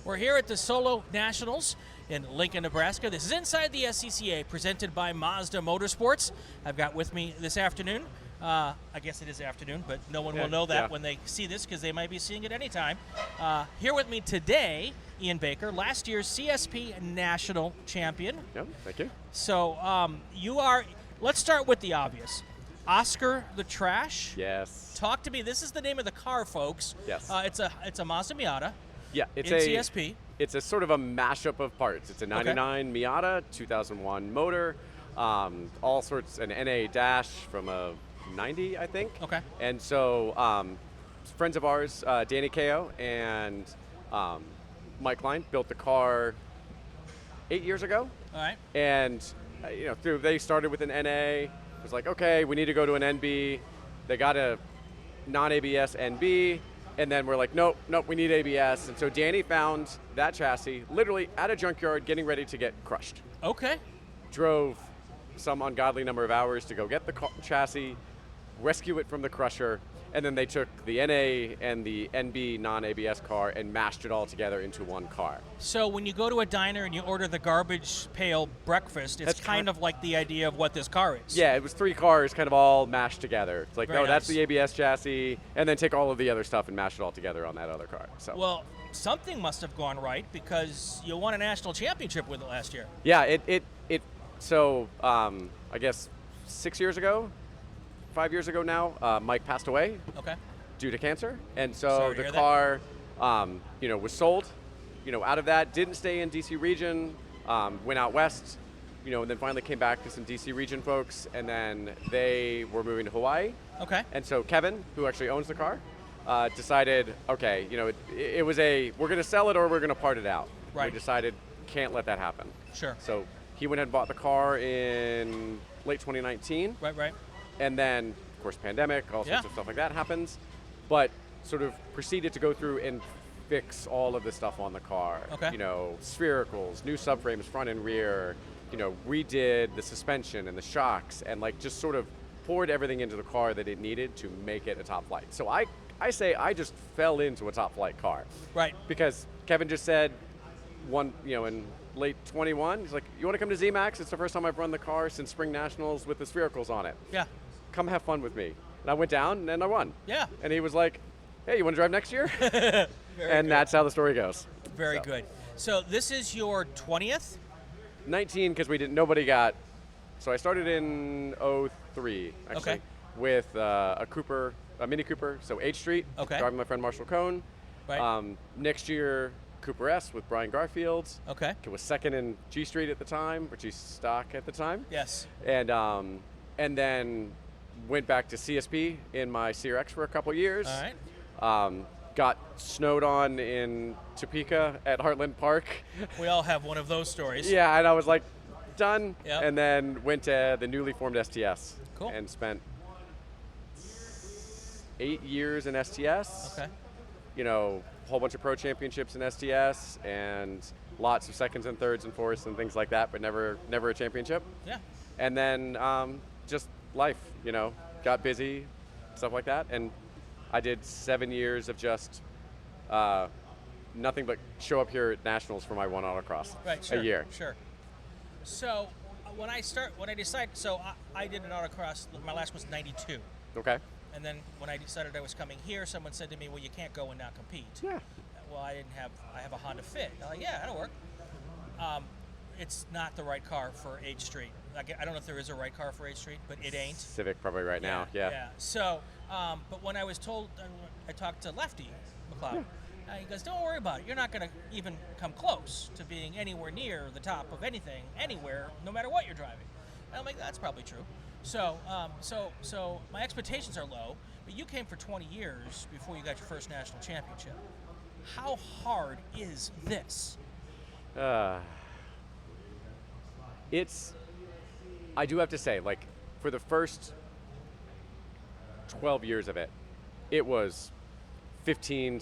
We're here at the Solo Nationals in Lincoln, Nebraska. This is Inside the SCCA, presented by Mazda Motorsports. I've got with me this afternoon, I guess it is afternoon, but no one will know that when they see this because they might be seeing it anytime. Here with me today, Ian Baker, last year's CSP National Champion. Yep, thank you. So you are, let's start with the obvious. Oscar the Trash. Yes. Talk to me. This is the name of the car, folks. Yes. It's a Mazda Miata. Yeah, it's in a CSP. It's a sort of a mashup of parts. It's a 99 Miata, 2001 motor, all sorts, an NA dash from a 90, I think. Okay. And so friends of ours, Danny Kao and Mike Line, built the car 8 years ago. All right. And they started with an NA. It was like, okay, we need to go to an NB. They got a non-ABS NB. And then we're like, nope, we need ABS. And so Danny found that chassis literally at a junkyard getting ready to get crushed. Okay. Drove some ungodly number of hours to go get the chassis, rescue it from the crusher, and then they took the NA and the NB non-ABS car and mashed it all together into one car. So when you go to a diner and you order the garbage pail breakfast, it's That's kind of like the idea of what this car is. Yeah, it was 3 cars kind of all mashed together. It's like, Very no, that's nice. the ABS chassis, and then take all of the other stuff and mash it all together on that other car. So. Well, something must have gone right because you won a national championship with it last year. Yeah, so I guess 6 years ago, 5 years ago now, Mike passed away Okay. due to cancer. And so Sorry to the hear car, was sold, out of that, didn't stay in DC region, went out west, and then finally came back to some DC region folks, and then they were moving to Hawaii. Okay. And so Kevin, who actually owns the car, decided, okay, it was we're going to sell it or we're going to part it out. Right. We decided, can't let that happen. Sure. So he went ahead and bought the car in late 2019. Right. And then, of course, pandemic, all sorts Yeah. of stuff like that happens. But sort of proceeded to go through and fix all of the stuff on the car. Okay. Sphericals, new subframes, front and rear. Redid the suspension and the shocks, and just sort of poured everything into the car that it needed to make it a top flight. So I say I just fell into a top flight car. Right. Because Kevin just said, in late 21, he's like, you want to come to ZMAX? It's the first time I've run the car since Spring Nationals with the sphericals on it. Yeah. Come have fun with me. And I went down and I won. Yeah. And he was like, hey, you want to drive next year? Very and good. that's how the story goes. Very So, good. So this is your 20th? 19 because nobody got, so I started in 03 actually Okay. with a Mini Cooper, so H Street, Okay. driving my friend Marshall Cohn. Right. Next year, Cooper S with Brian Garfield. Okay. It was second in G Street at the time, or G Stock at the time. Yes. And then went back to CSP in my CRX for a couple years. All right. Got snowed on in Topeka at Heartland Park. We all have one of those stories. Yeah, and I was like, done. Yep. And then went to the newly formed STS. Cool. And spent 8 years in STS. Okay. A whole bunch of pro championships in STS and lots of seconds and thirds and fourths and things like that, but never a championship. Yeah. And then just life, got busy, stuff like that. And I did 7 years of just nothing but show up here at Nationals for my one autocross Right. Sure. a year. Sure. So when I decided, I did an autocross. My last was 92. Okay. And then when I decided I was coming here, someone said to me, well, you can't go and not compete. Yeah. Well, I have a Honda Fit. I'm like, yeah, that'll work. It's not the right car for H Street. I don't know if there is a right car for H Street, but it ain't. Civic probably right now. Yeah. So, but when I was told, I talked to Lefty McLeod, He goes, don't worry about it. You're not going to even come close to being anywhere near the top of anything, anywhere, no matter what you're driving. And I'm like, that's probably true. So my expectations are low, but you came for 20 years before you got your first national championship. How hard is this? I do have to say, like, for the first 12 years of it, it was 15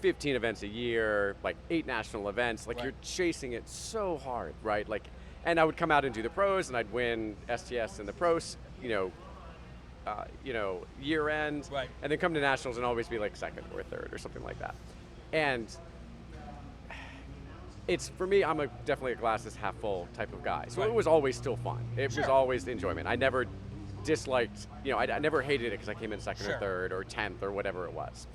events a year, like 8 national events. Like, right. You're chasing it so hard, right? Like, and I would come out and do the pros, and I'd win STS and the pros, year end, right. And then come to nationals and always be like second or third or something like that. And it's, for me, I'm definitely a glass is half full type of guy. So right. It was always still fun. It Sure. was always enjoyment. I never disliked, I never hated it because I came in second Sure. or third or 10th or whatever it was.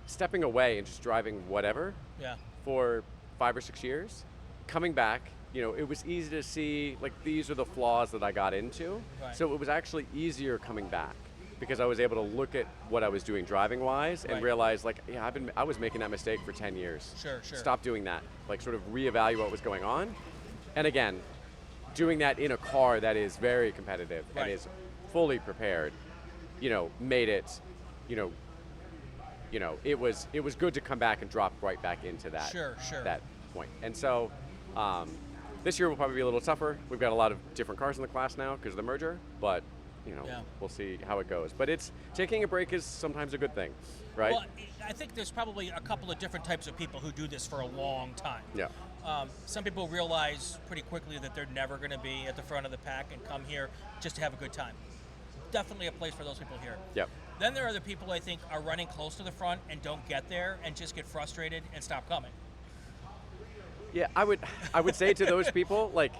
Stepping away and just driving whatever Yeah. for 5 or 6 years, coming back, it was easy to see, like, these are the flaws that I got into. Right. So it was actually easier coming back because I was able to look at what I was doing driving-wise and Right. realize, like, yeah, I was making that mistake for 10 years. Sure. Stop doing that. Like, sort of reevaluate what was going on. And again, doing that in a car that is very competitive Right. and is fully prepared, made it, it was good to come back and drop right back into that, Sure. that point. And so this year will probably be a little tougher. We've got a lot of different cars in the class now because of the merger, but Yeah. we'll see how it goes. But taking a break is sometimes a good thing, right? Well, I think there's probably a couple of different types of people who do this for a long time. Yeah. Some people realize pretty quickly that they're never going to be at the front of the pack and come here just to have a good time. Definitely a place for those people here. Yep. Then there are the people I think are running close to the front and don't get there and just get frustrated and stop coming. Yeah, I would say to those people, like,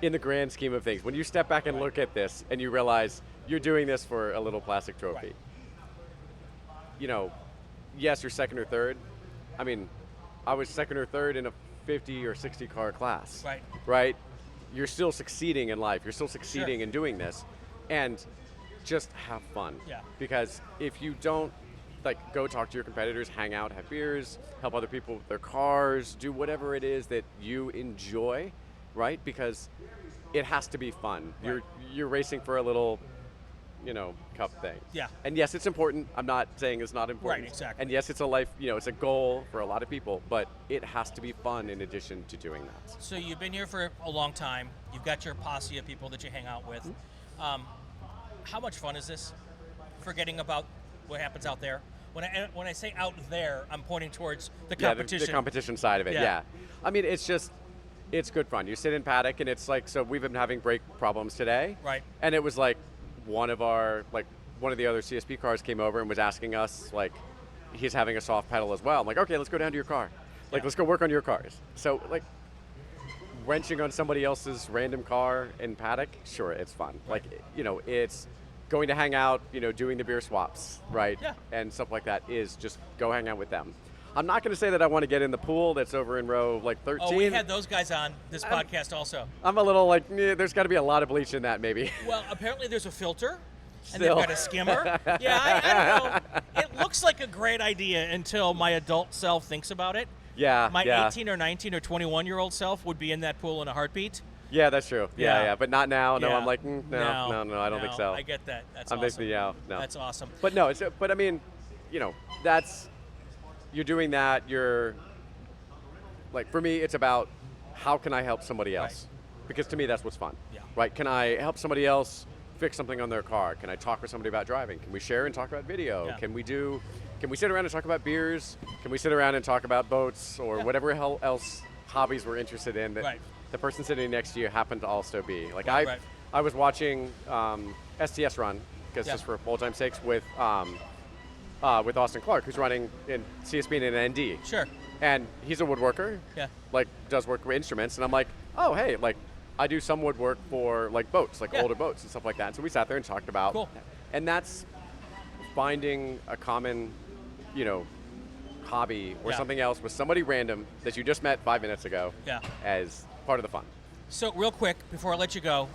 in the grand scheme of things, when you step back and look at this and you realize you're doing this for a little plastic trophy, yes, you're second or third. I mean, I was second or third in a 50 or 60 car class. Right. Right? You're still succeeding in life. You're still succeeding Sure. in doing this. And just have fun. Yeah. Because if you don't, like, go talk to your competitors, hang out, have beers, help other people with their cars, do whatever it is that you enjoy, right? Because it has to be fun. Right. You're racing for a little, cup thing. Yeah. And yes, it's important. I'm not saying it's not important. Right, exactly. And yes, it's a life, it's a goal for a lot of people, but it has to be fun in addition to doing that. So you've been here for a long time. You've got your posse of people that you hang out with. How much fun is this? Forgetting about what happens out there. When I say out there, I'm pointing towards the competition. Yeah, the competition side of it, yeah. I mean, it's good fun. You sit in paddock and it's like, so we've been having brake problems today. Right. And it was like one of the other CSP cars came over and was asking us, like, he's having a soft pedal as well. I'm like, okay, let's go down to your car. Like, Yeah. let's go work on your cars. So, like, wrenching on somebody else's random car in paddock, sure, it's fun. Right. Like, it's going to hang out, doing the beer swaps, right? Yeah. And stuff like that is just go hang out with them. I'm not going to say that I want to get in the pool that's over in row, like, 13. Oh, we had those guys on this podcast also. I'm a little like, there's got to be a lot of bleach in that, maybe. Well, apparently there's a filter, and Still. they've got a skimmer. Yeah, I don't know. It looks like a great idea until my adult self thinks about it. Yeah, My yeah. 18 or 19 or 21-year-old self would be in that pool in a heartbeat. Yeah, that's true. Yeah. Yeah. But not now. No, Yeah. I'm like, no, I don't think so. I get that. That's I'm awesome. thinking, no. That's awesome. But no, but I mean, you're doing that. You're, like, for me, it's about how can I help somebody else? Right. Because to me, that's what's fun. Yeah. Right? Can I help somebody else fix something on their car? Can I talk with somebody about driving? Can we share and talk about video? Yeah. Can we sit around and talk about beers? Can we sit around and talk about boats or Yeah. whatever else hobbies we're interested in that Right. the person sitting next to you happened to also be? Like, Right. I was watching STS run, because Yeah. just for old time's sakes, with Austin Clark, who's running in CSP and in ND. Sure. And he's a woodworker. Yeah. Like, does work with instruments. And I'm like, oh, hey, like, I do some woodwork for, like, boats, like Yeah. older boats and stuff like that. And so we sat there and talked about. Cool. And that's finding a common, hobby or Yeah. something else with somebody random that you just met 5 minutes ago. Yeah. As part of the fun. So real quick, before I let you go,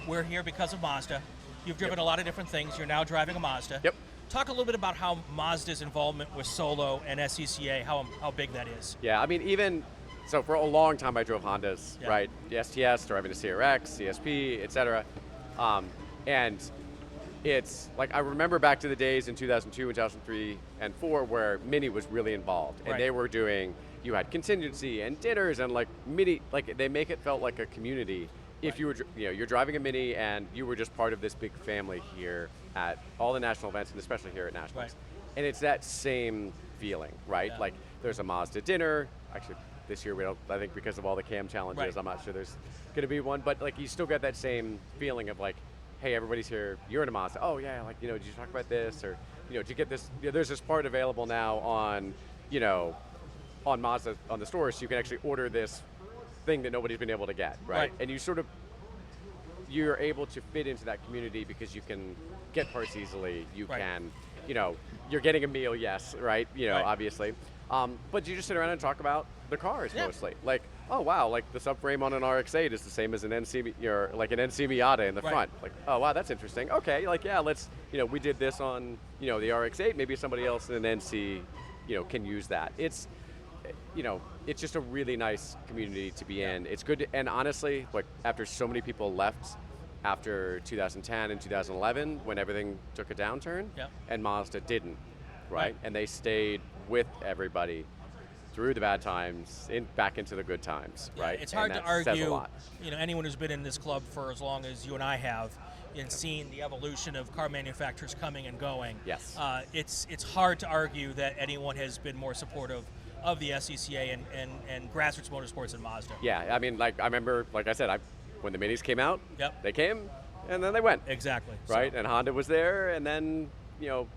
we're here because of Mazda. You've driven a lot of different things. You're now driving a Mazda. Yep. Talk a little bit about how Mazda's involvement with Solo and SCCA, how big that is. Yeah, I mean, even so, for a long time I drove Hondas, Yeah. right? The STS, driving a CRX, CSP, etc. And it's like I remember back to the days in 2002 and 2003 and 4 where Mini was really involved, and Right. they were doing. You had contingency and dinners and like Mini, like they make it felt like a community. If you were, you're driving a Mini and you were just part of this big family here at all the national events and especially here at Nationals. Right. And it's that same feeling, right? Yeah. Like there's a Mazda dinner. Actually, this year we don't. I think because of all the cam challenges, Right. I'm not sure there's going to be one. But like you still get that same feeling of like, hey, everybody's here. You're in a Mazda. Oh yeah, like did you talk about this or did you get this? There's this part available now on on Mazda on the store, so you can actually order this thing that nobody's been able to get, right? Right. And you're able to fit into that community because you can get parts easily. You Right. can, you're getting a meal, yes, right? Right. Obviously. But you just sit around and talk about the cars Yeah. mostly. Like, oh wow, like the subframe on an RX-8 is the same as an NC, like an NC Miata in the Right. front. Like, oh wow, that's interesting. Okay, like yeah, let's, we did this on, the RX-8. Maybe somebody else in an NC, can use that. It's just a really nice community to be in. It's good to, and honestly, like after so many people left after 2010 and 2011 when everything took a downturn, Yeah. and Mazda didn't, right? Right. And they stayed with everybody through the bad times, back into the good times, Yeah, right? It's And hard to that says a argue. lot. Anyone who's been in this club for as long as you and I have, and seen the evolution of car manufacturers coming and going. Yes. It's hard to argue that anyone has been more supportive of the SCCA and grassroots motorsports in Mazda. Yeah, I mean, like I remember, like I said, when the Minis came out, Yep. they came and then they went. Exactly. Right, So, and Honda was there, and then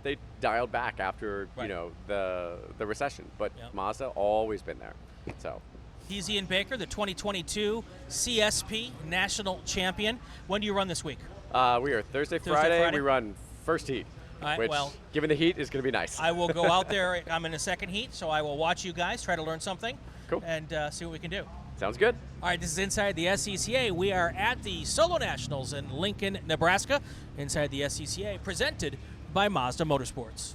they dialed back after Right. the recession. But Yep. Mazda always been there. So he's Ian Baker, the 2022 CSP National Champion. When do you run this week? we are Thursday, Friday. We run first heat, All right, which, well, given the heat, is going to be nice. I will go out there. I'm in the second heat, so I will watch you guys, try to learn something, Cool. and see what we can do. Sounds good. All right, this is Inside the SCCA. We are at the Solo Nationals in Lincoln, Nebraska. Inside the SCCA, presented by Mazda Motorsports.